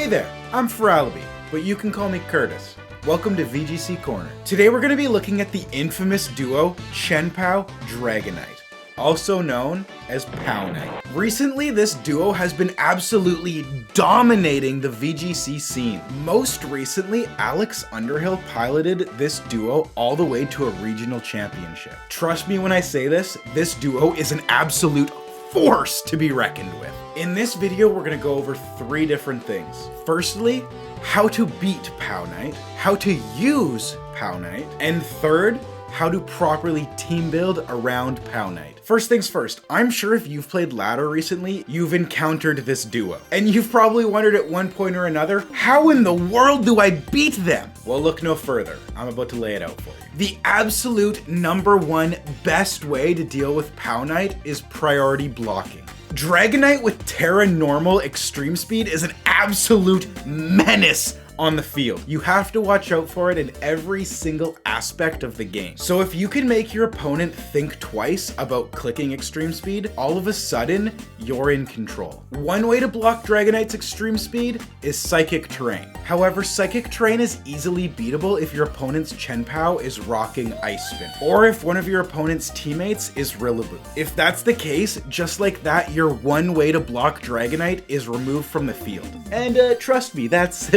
Hey there, I'm Feralibi, but you can call me Curtis. Welcome to VGC Corner. Today we're going to be looking at the infamous duo Chien-Dragonite, also known as Powknight. Recently, this duo has been absolutely dominating the VGC scene. Most recently, Alex Underhill piloted this duo all the way to a regional championship. Trust me when I say this duo is an absolute force to be reckoned with. In this video, we're gonna go over 3 different things. Firstly, how to beat Powknight, how to use Powknight, and third, how to properly team build around Powknight. First things first, I'm sure if you've played ladder recently, you've encountered this duo. And you've probably wondered at one point or another, how in the world do I beat them? Well, look no further. I'm about to lay it out for you. The absolute #1 best way to deal with Powknight is priority blocking. Dragonite with Terra Normal Extreme Speed is an absolute menace on the field. You have to watch out for it in every single aspect of the game. So if you can make your opponent think twice about clicking Extreme Speed, all of a sudden, you're in control. One way to block Dragonite's Extreme Speed is Psychic Terrain. However, Psychic Terrain is easily beatable if your opponent's Chien-Pao is rocking Ice Spin, or if one of your opponent's teammates is Rillaboom. If that's the case, just like that, your one way to block Dragonite is removed from the field. And trust me, that's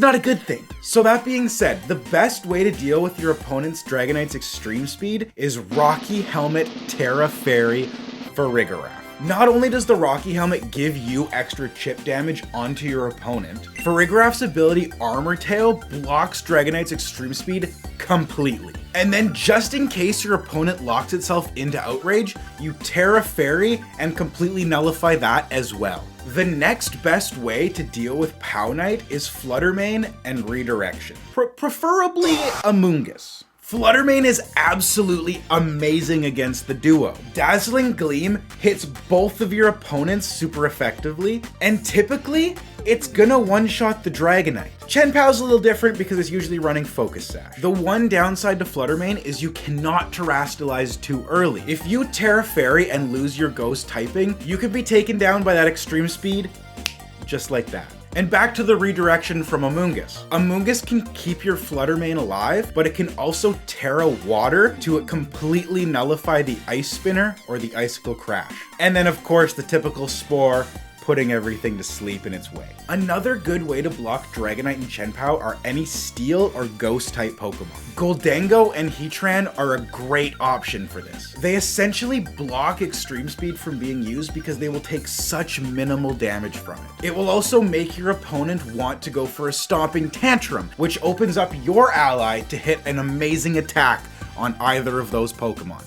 not a good thing. So that being said, the best way to deal with your opponent's Dragonite's Extreme Speed is Rocky Helmet Terra Fairy Farigiraf. Not only does the Rocky Helmet give you extra chip damage onto your opponent, Farigiraf's ability Armor Tail blocks Dragonite's Extreme Speed completely. And then just in case your opponent locks itself into Outrage, you Terra Fairy and completely nullify that as well. The next best way to deal with Powknight is Flutter Mane and Redirection, preferably Amoonguss. Flutter Mane is absolutely amazing against the duo. Dazzling Gleam hits both of your opponents super effectively, and typically, it's gonna one-shot the Dragonite. Chien-Pao's a little different because it's usually running Focus Sash. The one downside to Flutter Mane is you cannot terastilize too early. If you Terra Fairy and lose your Ghost typing, you could be taken down by that Extreme Speed just like that. And back to the redirection from Amoonguss. Amoonguss can keep your Flutter Mane alive, but it can also Terra Water to completely nullify the Ice Spinner or the Icicle Crash. And then of course the typical Spore, putting everything to sleep in its way. Another good way to block Dragonite and Chien-Pao are any Steel or Ghost type Pokemon. Goldango and Heatran are a great option for this. They essentially block Extreme Speed from being used because they will take such minimal damage from it. It will also make your opponent want to go for a Stomping Tantrum, which opens up your ally to hit an amazing attack on either of those Pokemon.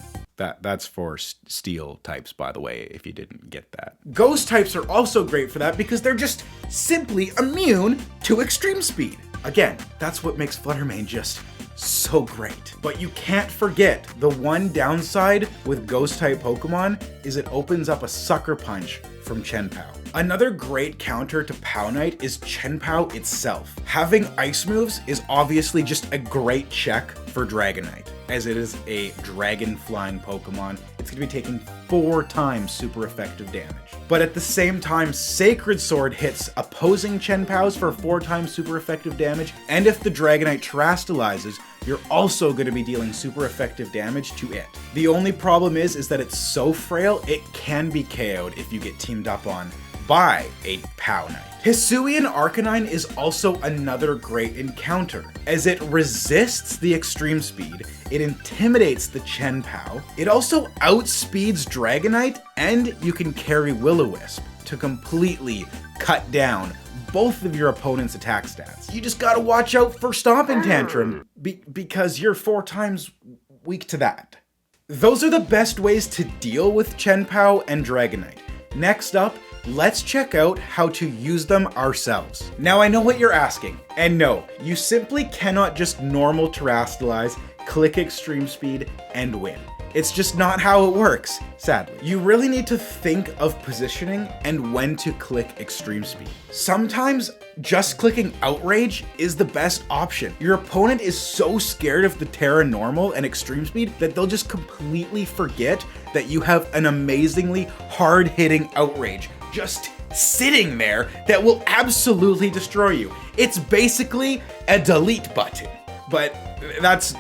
That's for Steel types, by the way, if you didn't get that. Ghost types are also great for that because they're just simply immune to Extreme Speed. Again, that's what makes Flutter Mane just so great. But you can't forget, the one downside with Ghost type Pokemon is it opens up a Sucker Punch from Chien-Pao. Another great counter to Powknight is Chien-Pao itself. Having ice moves is obviously just a great check for Dragonite, as it is a dragon flying Pokemon. It's going to be taking 4 times super effective damage. But at the same time, Sacred Sword hits opposing Chien-Paos for 4 times super effective damage, and if the Dragonite terastalizes, you're also going to be dealing super effective damage to it. The only problem is that it's so frail, it can be KO'd if you get teamed up on by a Powknight. Hisuian Arcanine is also another great encounter, as it resists the Extreme Speed, it intimidates the Chien-Pao, it also outspeeds Dragonite, and you can carry Will-O-Wisp to completely cut down both of your opponent's attack stats. You just gotta watch out for Stomping Tantrum, because you're 4 times weak to that. Those are the best ways to deal with Chien-Pao and Dragonite. Next up, let's check out how to use them ourselves. Now I know what you're asking, and no, you simply cannot just normal terastilize, click Extreme Speed, and win. It's just not how it works, sadly. You really need to think of positioning and when to click Extreme Speed. Sometimes just clicking Outrage is the best option. Your opponent is so scared of the Terra Normal and Extreme Speed that they'll just completely forget that you have an amazingly hard-hitting Outrage just sitting there that will absolutely destroy you. It's basically a delete button. But that's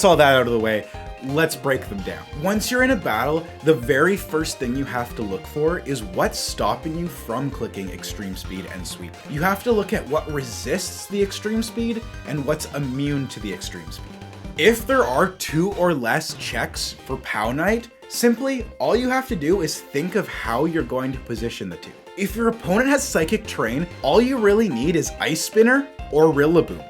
all that out of the way. Let's break them down. Once you're in a battle, the very first thing you have to look for is what's stopping you from clicking extreme speed and sweep. You have to look at what resists the extreme speed and what's immune to the extreme speed. If there are 2 or less checks for Pow Knight, simply all you have to do is think of how you're going to position the 2. If your opponent has Psychic Terrain, all you really need is Ice Spinner or Rillaboom,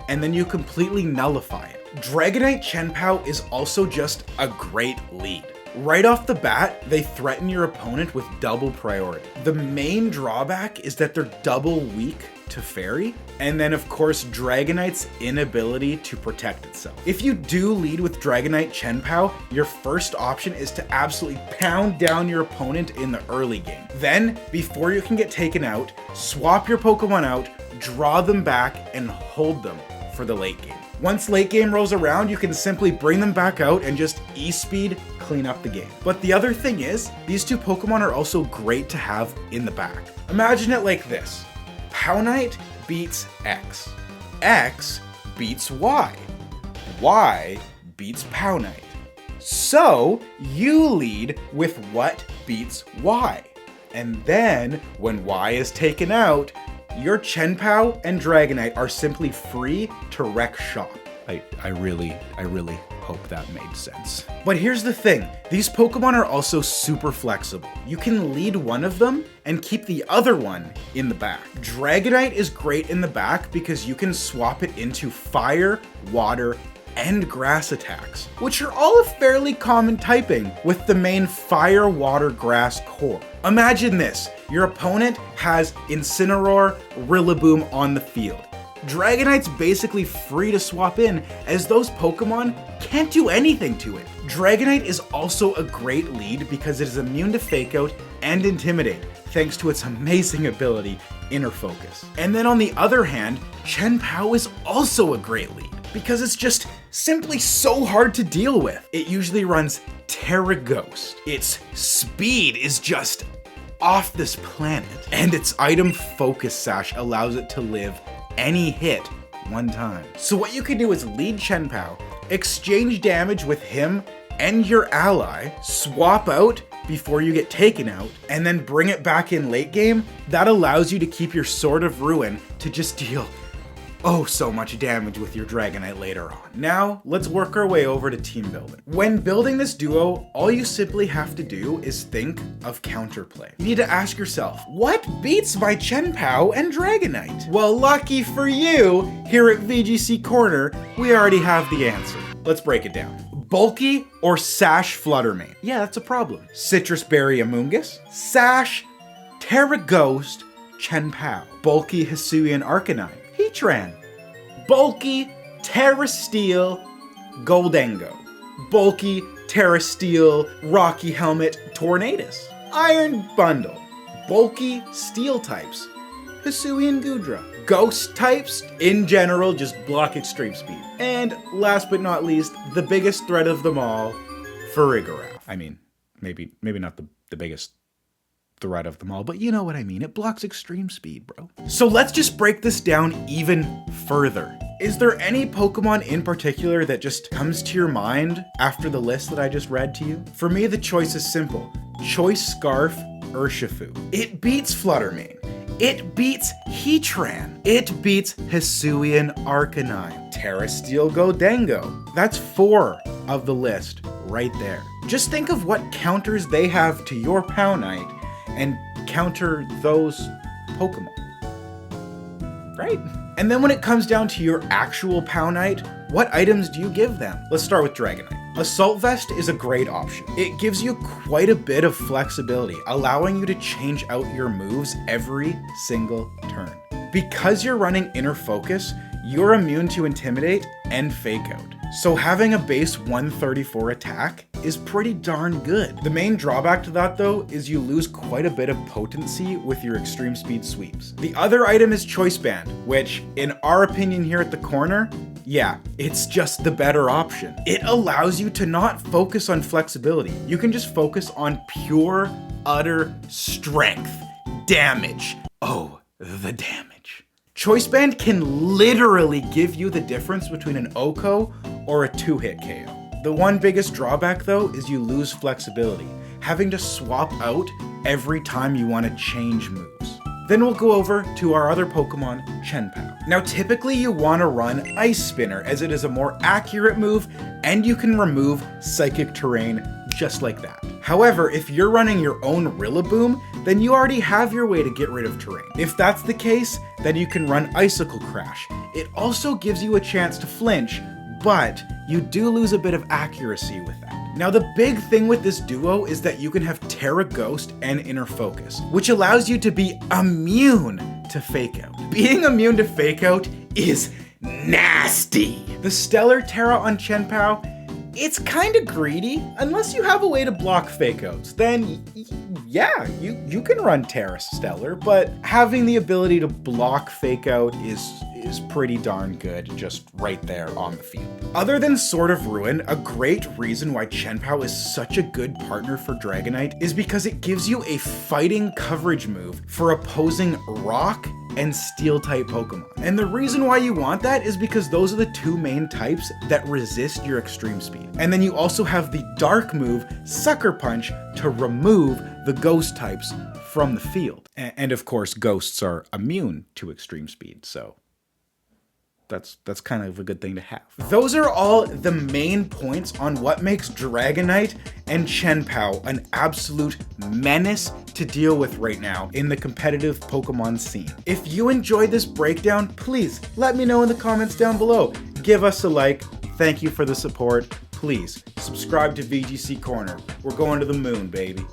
and then you completely nullify it. Dragonite Chien-Pao is also just a great lead. Right off the bat, they threaten your opponent with double priority. The main drawback is that they're double weak to Fairy, and then of course Dragonite's inability to protect itself. If you do lead with Dragonite Chien-Pao, your first option is to absolutely pound down your opponent in the early game. Then, before you can get taken out, swap your Pokemon out, draw them back, and hold them for the late game. Once late game rolls around, you can simply bring them back out and just E-speed clean up the game. But the other thing is, these 2 Pokemon are also great to have in the back. Imagine it like this. Pow Knight beats X. X beats Y. Y beats Pow Knight. So, you lead with what beats Y. And then, when Y is taken out, your Chien-Pao and Dragonite are simply free to wreck shop. I really hope that made sense. But here's the thing, these Pokemon are also super flexible. You can lead one of them and keep the other one in the back. Dragonite is great in the back because you can swap it into fire, water, and grass attacks, which are all a fairly common typing with the main fire, water, grass core. Imagine this, your opponent has Incineroar, Rillaboom on the field. Dragonite's basically free to swap in as those Pokemon can't do anything to it. Dragonite is also a great lead because it is immune to Fake Out and Intimidate, thanks to its amazing ability, Inner Focus. And then on the other hand, Chien-Pao is also a great lead because it's just simply so hard to deal with. It usually runs Terra Ghost. Its speed is just off this planet, and its item Focus Sash allows it to live any hit one time. So what you can do is lead Chien-Pao, exchange damage with him and your ally, swap out before you get taken out, and then bring it back in late game. That allows you to keep your Sword of Ruin to just deal so much damage with your Dragonite later on. Now, let's work our way over to team building. When building this duo, all you simply have to do is think of counterplay. You need to ask yourself, what beats my Chien-Pao and Dragonite? Well, lucky for you, here at VGC Corner, we already have the answer. Let's break it down. Bulky or Sash Fluttermane? Yeah, that's a problem. Citrus Berry Amoonguss, Sash, Terra Ghost, Chien-Pao. Bulky Hisuian Arcanine, Heatran. Bulky Terasteel Goldengo. Bulky Terasteel Rocky Helmet Tornadus. Iron Bundle. Bulky Steel types, Hisuian Goodra. Ghost types, in general, just block extreme speed. And last but not least, the biggest threat of them all, Farigiraf. I mean, maybe not the biggest threat of them all, but you know what I mean. It blocks extreme speed, bro. So let's just break this down even further. Is there any Pokemon in particular that just comes to your mind after the list that I just read to you? For me, the choice is simple. Choice Scarf Urshifu. It beats Fluttermane. It beats Heatran. It beats Hisuian Arcanine. Terasteel Goldengo. That's 4 of the list right there. Just think of what counters they have to your Pow Knight and counter those Pokemon. Right? And then when it comes down to your actual Pow Knight, what items do you give them? Let's start with Dragonite. Assault Vest is a great option. It gives you quite a bit of flexibility, allowing you to change out your moves every single turn. Because you're running Inner Focus, you're immune to Intimidate and Fake Out. So having a base 134 attack is pretty darn good. The main drawback to that though is you lose quite a bit of potency with your extreme speed sweeps. The other item is Choice Band, which in our opinion here at the corner, yeah, it's just the better option. It allows you to not focus on flexibility. You can just focus on pure, utter strength. damage. Oh, the damage. Choice Band can literally give you the difference between an OHKO or a 2-hit KO. The one biggest drawback though is you lose flexibility, having to swap out every time you want to change moves. Then we'll go over to our other Pokemon, Chien. Now typically you want to run Ice Spinner as it is a more accurate move and you can remove Psychic Terrain just like that. However, if you're running your own Rillaboom, then you already have your way to get rid of terrain. If that's the case, then you can run Icicle Crash. It also gives you a chance to flinch, but you do lose a bit of accuracy with that. Now the big thing with this duo is that you can have Terra Ghost and Inner Focus, which allows you to be immune to Fake Out. Being immune to Fake Out is nasty. The Stellar Terra on Chien, it's kind of greedy. Unless you have a way to block Fake Outs, then yeah, you can run Terra Stellar, but having the ability to block Fake Out is pretty darn good just right there on the field. Other than Sword of Ruin, a great reason why Chien is such a good partner for Dragonite is because it gives you a fighting coverage move for opposing Rock and Steel-type Pokemon. And the reason why you want that is because those are the two main types that resist your extreme speed. And then you also have the Dark move, Sucker Punch, to remove the Ghost types from the field. And of course, Ghosts are immune to extreme speed, so that's kind of a good thing to have. Those are all the main points on what makes Dragonite and Chien an absolute menace to deal with right now in the competitive Pokemon scene. If you enjoyed this breakdown, please let me know in the comments down below. Give us a like. Thank you for the support. Please subscribe to VGC Corner. We're going to the moon, baby.